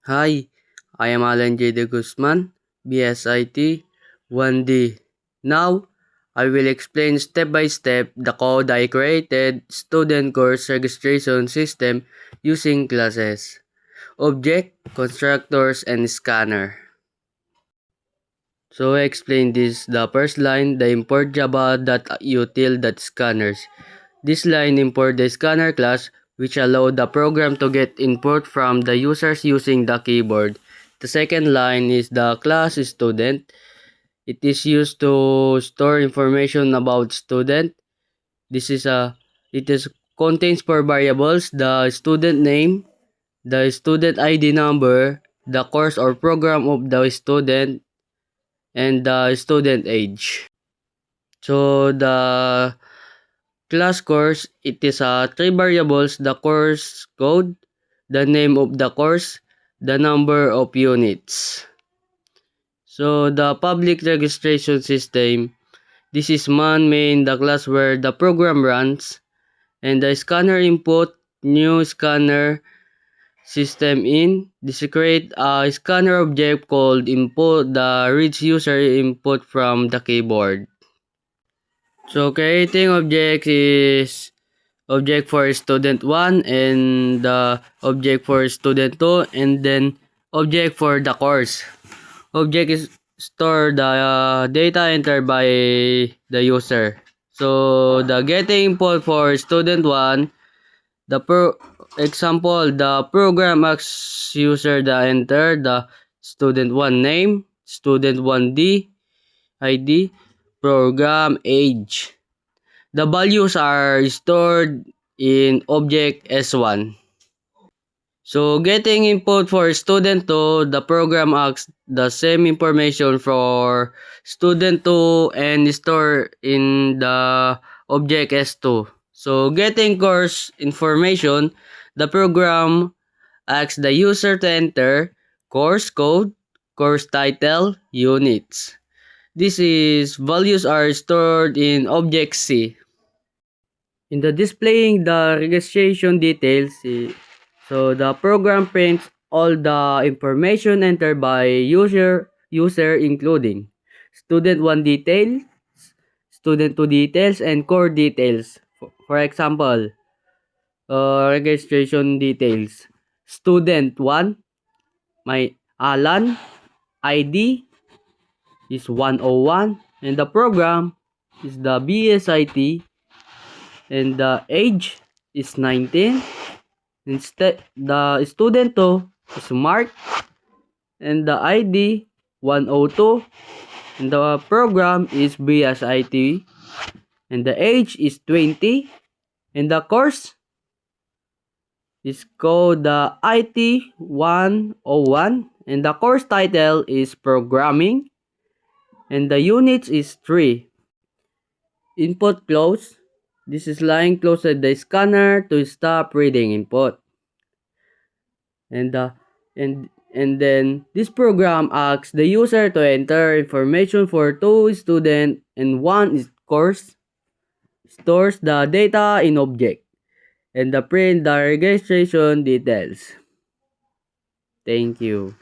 Hi, I am Alan J. De Guzman, BSIT 1D. Now, I will explain step by step the code I created student course registration system using classes, object, constructors, and scanner. So I explain this. The first line, the import java.util.scanners. This line import the scanner class which allow the program to get input from the users using the keyboard. The second line is the class student. It is used to store information about student. This is it is contains four variables: the student name, the student ID number, the course or program of the student, and the student age. So the class course, it is three variables: the course code, the name of the course, the number of units. So the public registration system, this is main, the class where the program runs, and the scanner input, new scanner system in. This create a scanner object called input, the reads user input from the keyboard. So creating object is object for student 1 and the object for student 2 and then object for the course. Object is store the data entered by the user. So the getting input for student 1, the example, the program asks user to enter the student 1 name, student 1 ID, program age. The values are stored in object S1. So getting input for student 2, the program asks the same information for student 2 and store in the object S2. So getting course information, the program asks the user to enter course code, course title, units. These values are stored in object C. In the displaying the registration details, so the program prints all the information entered by user including student 1 details, student 2 details, and core details. For example, registration details. Student 1, my Alan, ID is 101, and the program is the BSIT, and the age is 19. Instead, the student 2 is Mark, and the ID 102, and the program is BSIT, and the age is 20, and the course is called the IT 101, and the course title is Programming, and the units is 3. Input close. This is line close the scanner to stop reading input. And then this program asks the user to enter information for 2 students and 1 course, stores the data in object, and the print the registration details. Thank you.